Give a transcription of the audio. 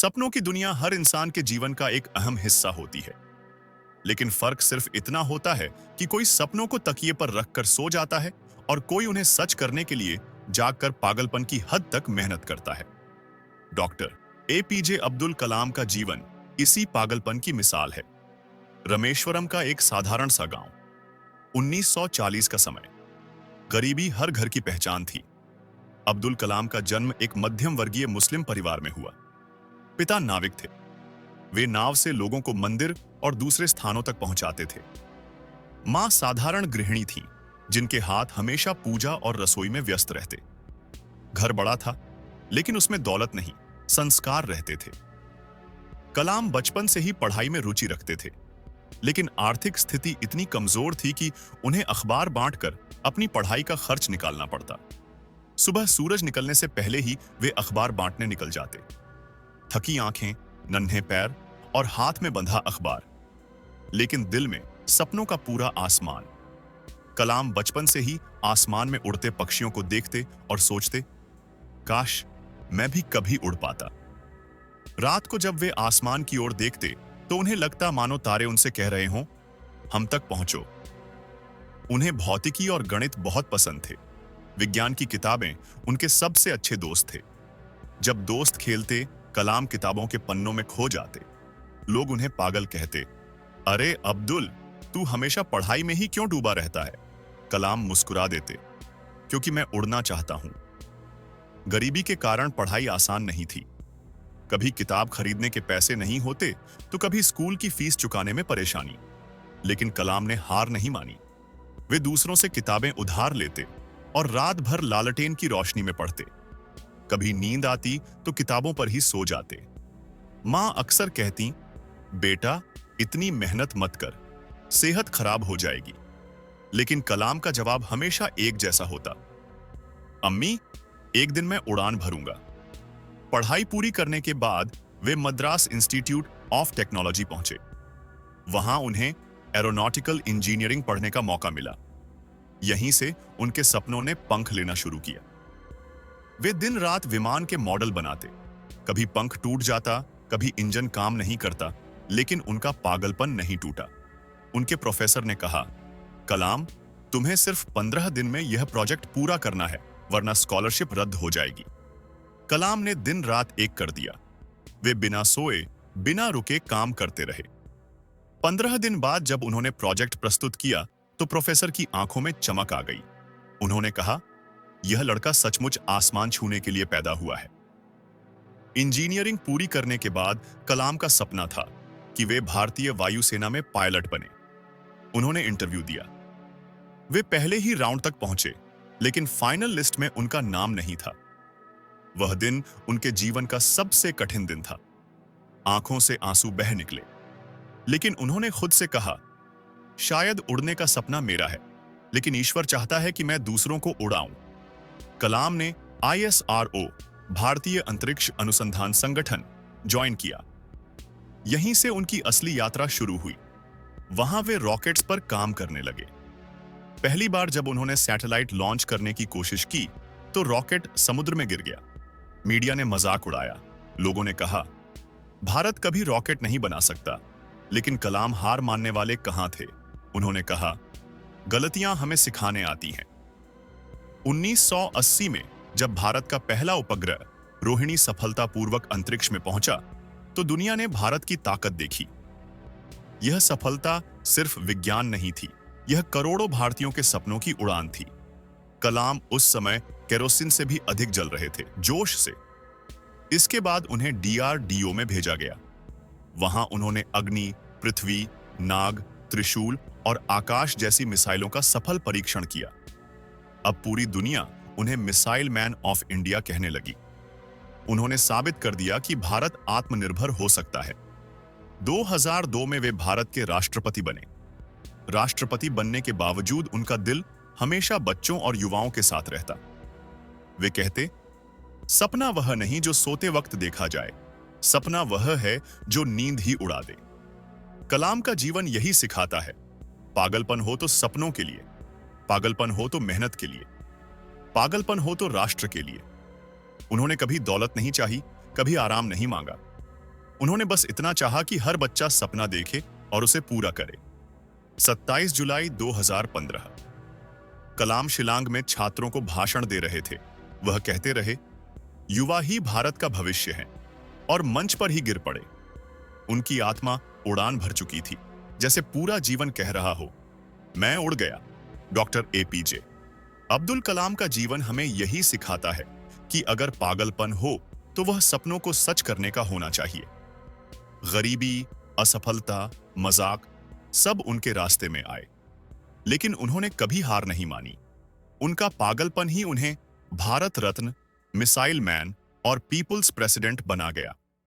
सपनों की दुनिया हर इंसान के जीवन का एक अहम हिस्सा होती है। लेकिन फर्क सिर्फ इतना होता है कि कोई सपनों को तकिए पर रखकर सो जाता है और कोई उन्हें सच करने के लिए जागकर पागलपन की हद तक मेहनत करता है। डॉक्टर एपीजे अब्दुल कलाम का जीवन इसी पागलपन की मिसाल है। रामेश्वरम का एक साधारण सा गांव, 1940 का समय। गरीबी हर घर की पहचान थी। अब्दुल कलाम का जन्म एक मध्यम वर्गीय मुस्लिम परिवार में हुआ। पिता नाविक थे। वे नाव से लोगों को मंदिर और दूसरे स्थानों तक पहुंचाते थे। मां साधारण गृहिणी थीं, जिनके हाथ हमेशा पूजा और रसोई में व्यस्त रहते। घर बड़ा था, लेकिन उसमें दौलत नहीं, संस्कार रहते थे। कलाम बचपन से ही पढ़ाई में रुचि रखते थे, लेकिन आर्थिक स्थिति इतनी कमजोर थी कि उन्हें अखबार बांटकर अपनी पढ़ाई का खर्च निकालना पड़ता। सुबह सूरज निकलने से पहले ही वे अखबार बांटने निकल जाते। थकी आंखें, नन्हे पैर और हाथ में बंधा अखबार, लेकिन दिल में सपनों का पूरा आसमान। कलाम बचपन से ही आसमान में उड़ते पक्षियों को देखते और सोचते, काश मैं भी कभी उड़ पाता। रात को जब वे आसमान की ओर देखते तो उन्हें लगता मानो तारे उनसे कह रहे हों, हम तक पहुंचो। उन्हें भौतिकी और गणित बहुत पसंद थे। विज्ञान की किताबें उनके सबसे अच्छे दोस्त थे। जब दोस्त खेलते, कलाम किताबों के पन्नों में खो जाते। लोग उन्हें पागल कहते। अरे अब्दुल, तू हमेशा पढ़ाई में ही क्यों डूबा रहता है? कलाम मुस्कुरा देते, क्योंकि मैं उड़ना चाहता हूं। गरीबी के कारण पढ़ाई आसान नहीं थी। कभी किताब खरीदने के पैसे नहीं होते तो कभी स्कूल की फीस चुकाने में परेशानी। लेकिन कलाम ने हार नहीं मानी। वे दूसरों से किताबें उधार लेते और रात भर लालटेन की रोशनी में पढ़ते। कभी नींद आती तो किताबों पर ही सो जाते। मां अक्सर कहती, बेटा इतनी मेहनत मत कर, सेहत खराब हो जाएगी। लेकिन कलाम का जवाब हमेशा एक जैसा होता, अम्मी, एक दिन मैं उड़ान भरूंगा। पढ़ाई पूरी करने के बाद वे मद्रास इंस्टीट्यूट ऑफ टेक्नोलॉजी पहुंचे। वहां उन्हें एरोनॉटिकल इंजीनियरिंग पढ़ने का मौका मिला। यहीं से उनके सपनों ने पंख लेना शुरू किया। वे दिन रात विमान के मॉडल बनाते। कभी पंख टूट जाता, कभी इंजन काम नहीं करता, लेकिन उनका पागलपन नहीं टूटा। उनके प्रोफेसर ने कहा, कलाम, तुम्हें सिर्फ 15 दिन में यह प्रोजेक्ट पूरा करना है, वरना स्कॉलरशिप रद्द हो जाएगी। कलाम ने दिन रात एक कर दिया। वे बिना सोए, बिना रुके काम करते रहे। 15 दिन बाद जब उन्होंने प्रोजेक्ट प्रस्तुत किया तो प्रोफेसर की आंखों में चमक आ गई। उन्होंने कहा, यह लड़का सचमुच आसमान छूने के लिए पैदा हुआ है। इंजीनियरिंग पूरी करने के बाद कलाम का सपना था कि वे भारतीय वायुसेना में पायलट बने। उन्होंने इंटरव्यू दिया। वे पहले ही राउंड तक पहुंचे, लेकिन फाइनल लिस्ट में उनका नाम नहीं था। वह दिन उनके जीवन का सबसे कठिन दिन था। आंखों से आंसू बह निकले। लेकिन उन्होंने खुद से कहा, शायद उड़ने का सपना मेरा है, लेकिन ईश्वर चाहता है कि मैं दूसरों को उड़ाऊं। कलाम ने ISRO, भारतीय अंतरिक्ष अनुसंधान संगठन, ज्वाइन किया। यहीं से उनकी असली यात्रा शुरू हुई। वहां वे रॉकेट्स पर काम करने लगे। पहली बार जब उन्होंने सैटेलाइट लॉन्च करने की कोशिश की तो रॉकेट समुद्र में गिर गया। मीडिया ने मजाक उड़ाया। लोगों ने कहा, भारत कभी रॉकेट नहीं बना सकता। लेकिन कलाम हार मानने वाले कहां थे। उन्होंने कहा, गलतियां हमें सिखाने आती हैं। 1980 में जब भारत का पहला उपग्रह रोहिणी सफलतापूर्वक अंतरिक्ष में पहुंचा तो दुनिया ने भारत की ताकत देखी। यह सफलता सिर्फ विज्ञान नहीं थी, यह करोड़ों भारतीयों के सपनों की उड़ान थी। कलाम उस समय केरोसिन से भी अधिक जल रहे थे, जोश से। इसके बाद उन्हें DRDO में भेजा गया। वहां उन्होंने अग्नि, पृथ्वी, नाग, त्रिशूल और आकाश जैसी मिसाइलों का सफल परीक्षण किया। अब पूरी दुनिया उन्हें मिसाइल मैन ऑफ इंडिया कहने लगी। उन्होंने साबित कर दिया कि भारत आत्मनिर्भर हो सकता है। 2002 में वे भारत के राष्ट्रपति बने। राष्ट्रपति बनने के बावजूद उनका दिल हमेशा बच्चों और युवाओं के साथ रहता। वे कहते, सपना वह नहीं जो सोते वक्त देखा जाए, सपना वह है जो नींद ही उड़ा दे। कलाम का जीवन यही सिखाता है, पागलपन हो तो सपनों के लिए, पागलपन हो तो मेहनत के लिए, पागलपन हो तो राष्ट्र के लिए। उन्होंने कभी दौलत नहीं चाही, कभी आराम नहीं मांगा, उन्होंने बस इतना चाहा कि हर बच्चा सपना देखे और उसे पूरा करे। 27 जुलाई 2015। कलाम शिलांग में छात्रों को भाषण दे रहे थे। वह कहते रहे, युवा ही भारत का भविष्य है, और मंच पर ही गिर पड़े। उनकी आत्मा उड़ान भर चुकी थी, जैसे पूरा जीवन कह रहा हो, मैं उड़ गया। डॉक्टर एपीजे अब्दुल कलाम का जीवन हमें यही सिखाता है कि अगर पागलपन हो तो वह सपनों को सच करने का होना चाहिए। गरीबी, असफलता, मजाक सब उनके रास्ते में आए, लेकिन उन्होंने कभी हार नहीं मानी। उनका पागलपन ही उन्हें भारत रत्न, मिसाइल मैन और पीपुल्स प्रेसिडेंट बना गया।